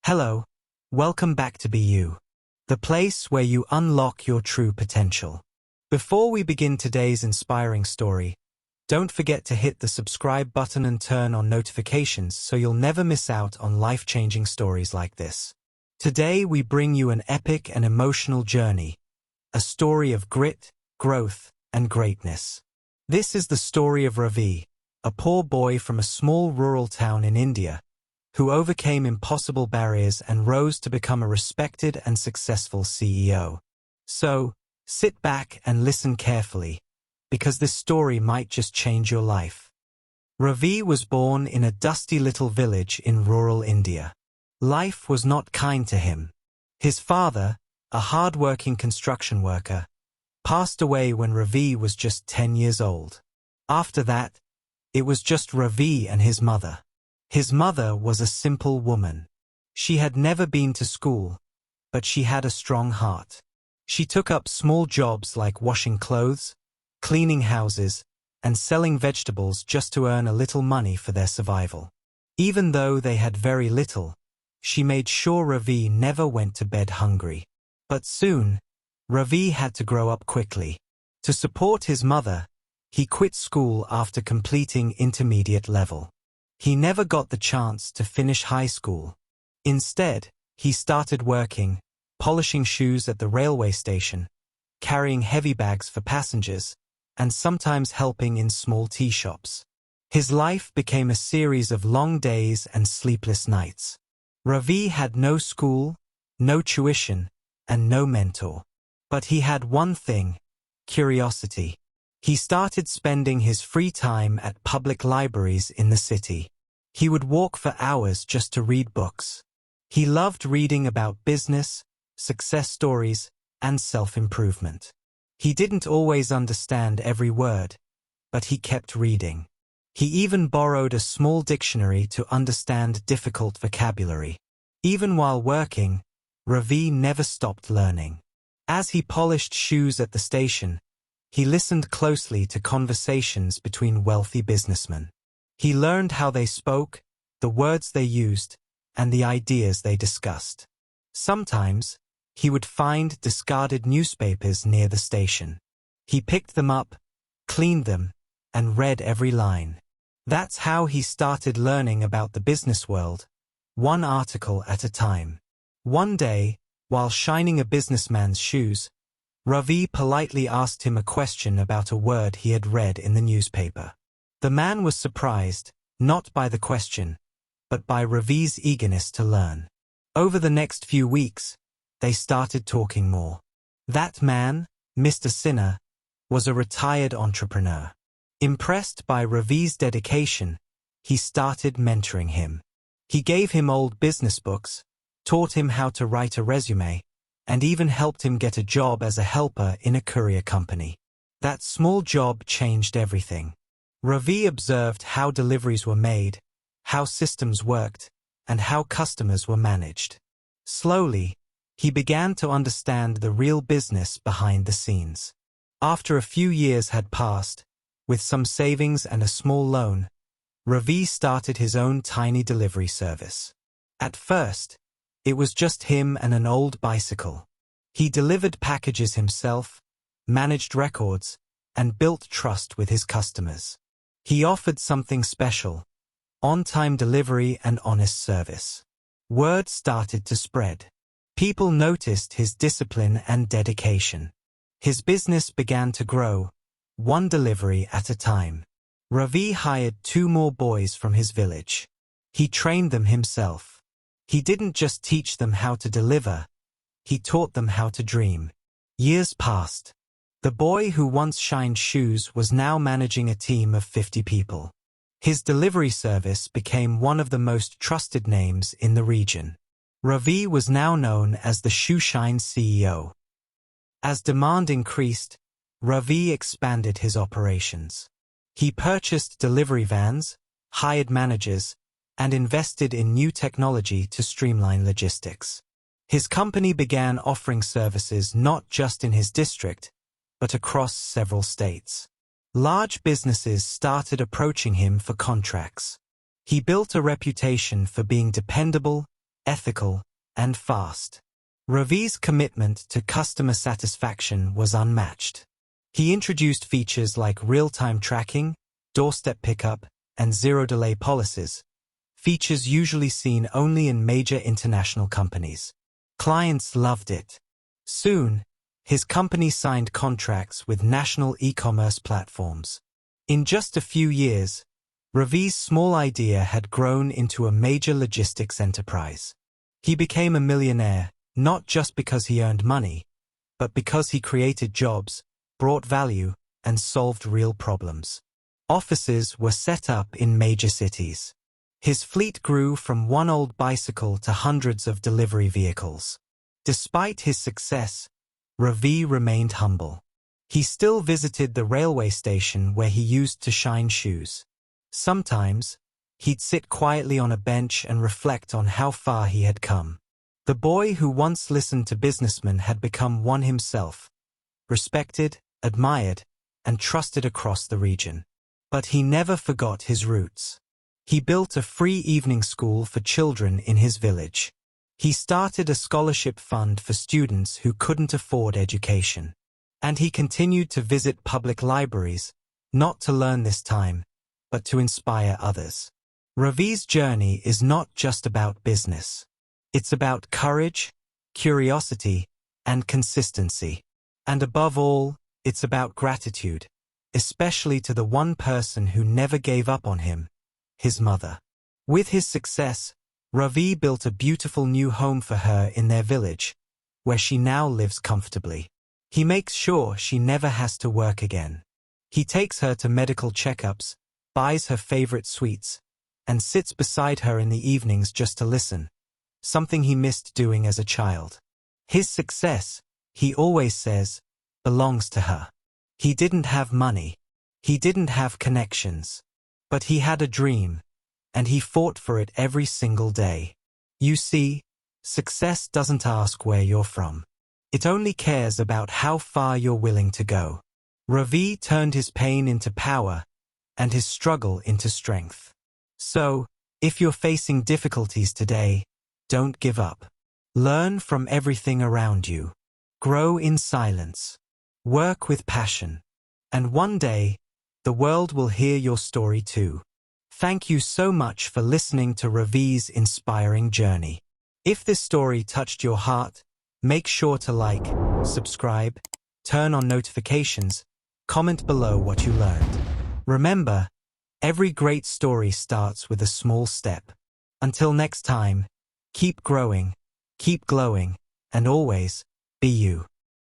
Hello, welcome back to Be You, the place where you unlock your true potential. Before we begin today's inspiring story, don't forget to hit the subscribe button and turn on notifications so you'll never miss out on life-changing stories like this. Today we bring you an epic and emotional journey, a story of grit, growth, and greatness. This is the story of Ravi, a poor boy from a small rural town in India, who overcame impossible barriers and rose to become a respected and successful CEO. So, sit back and listen carefully, because this story might just change your life. Ravi was born in a dusty little village in rural India. Life was not kind to him. His father, a hard-working construction worker, passed away when Ravi was just 10 years old. After that, it was just Ravi and his mother. His mother was a simple woman. She had never been to school, but she had a strong heart. She took up small jobs like washing clothes, cleaning houses, and selling vegetables just to earn a little money for their survival. Even though they had very little, she made sure Ravi never went to bed hungry. But soon, Ravi had to grow up quickly. To support his mother, he quit school after completing intermediate level. He never got the chance to finish high school. Instead, he started working, polishing shoes at the railway station, carrying heavy bags for passengers, and sometimes helping in small tea shops. His life became a series of long days and sleepless nights. Ravi had no school, no tuition, and no mentor. But he had one thing: curiosity. He started spending his free time at public libraries in the city. He would walk for hours just to read books. He loved reading about business, success stories, and self-improvement. He didn't always understand every word, but he kept reading. He even borrowed a small dictionary to understand difficult vocabulary. Even while working, Ravi never stopped learning. As he polished shoes at the station, he listened closely to conversations between wealthy businessmen. He learned how they spoke, the words they used, and the ideas they discussed. Sometimes, he would find discarded newspapers near the station. He picked them up, cleaned them, and read every line. That's how he started learning about the business world, one article at a time. One day, while shining a businessman's shoes, Ravi politely asked him a question about a word he had read in the newspaper. The man was surprised, not by the question, but by Ravi's eagerness to learn. Over the next few weeks, they started talking more. That man, Mr. Sinha, was a retired entrepreneur. Impressed by Ravi's dedication, he started mentoring him. He gave him old business books, taught him how to write a resume, and even helped him get a job as a helper in a courier company. That small job changed everything. Ravi observed how deliveries were made, how systems worked, and how customers were managed. Slowly, he began to understand the real business behind the scenes. After a few years had passed, with some savings and a small loan, Ravi started his own tiny delivery service. At first, it was just him and an old bicycle. He delivered packages himself, managed records, and built trust with his customers. He offered something special: on-time delivery and honest service. Word started to spread. People noticed his discipline and dedication. His business began to grow, one delivery at a time. Ravi hired 2 more boys from his village. He trained them himself. He didn't just teach them how to deliver, he taught them how to dream. Years passed. The boy who once shined shoes was now managing a team of 50 people. His delivery service became one of the most trusted names in the region. Ravi was now known as the Shoeshine CEO. As demand increased, Ravi expanded his operations. He purchased delivery vans, hired managers, and invested in new technology to streamline logistics. His company began offering services not just in his district, but across several states. Large businesses started approaching him for contracts. He built a reputation for being dependable, ethical, and fast. Ravi's commitment to customer satisfaction was unmatched. He introduced features like real-time tracking, doorstep pickup, and zero-delay policies, features usually seen only in major international companies. Clients loved it. Soon, his company signed contracts with national e-commerce platforms. In just a few years, Ravi's small idea had grown into a major logistics enterprise. He became a millionaire, not just because he earned money, but because he created jobs, brought value, and solved real problems. Offices were set up in major cities. His fleet grew from one old bicycle to hundreds of delivery vehicles. Despite his success, Ravi remained humble. He still visited the railway station where he used to shine shoes. Sometimes, he'd sit quietly on a bench and reflect on how far he had come. The boy who once listened to businessmen had become one himself, respected, admired, and trusted across the region. But he never forgot his roots. He built a free evening school for children in his village. He started a scholarship fund for students who couldn't afford education. And he continued to visit public libraries, not to learn this time, but to inspire others. Ravi's journey is not just about business. It's about courage, curiosity, and consistency. And above all, it's about gratitude, especially to the one person who never gave up on him, his mother. With his success, Ravi built a beautiful new home for her in their village, where she now lives comfortably. He makes sure she never has to work again. He takes her to medical checkups, buys her favorite sweets, and sits beside her in the evenings just to listen, something he missed doing as a child. His success, he always says, belongs to her. He didn't have money. He didn't have connections. But he had a dream, and he fought for it every single day. You see, success doesn't ask where you're from. It only cares about how far you're willing to go. Ravi turned his pain into power, and his struggle into strength. So, if you're facing difficulties today, don't give up. Learn from everything around you. Grow in silence. Work with passion. And one day, the world will hear your story too. Thank you so much for listening to Ravi's inspiring journey. If this story touched your heart, make sure to like, subscribe, turn on notifications, comment below what you learned. Remember, every great story starts with a small step. Until next time, keep growing, keep glowing, and always be you.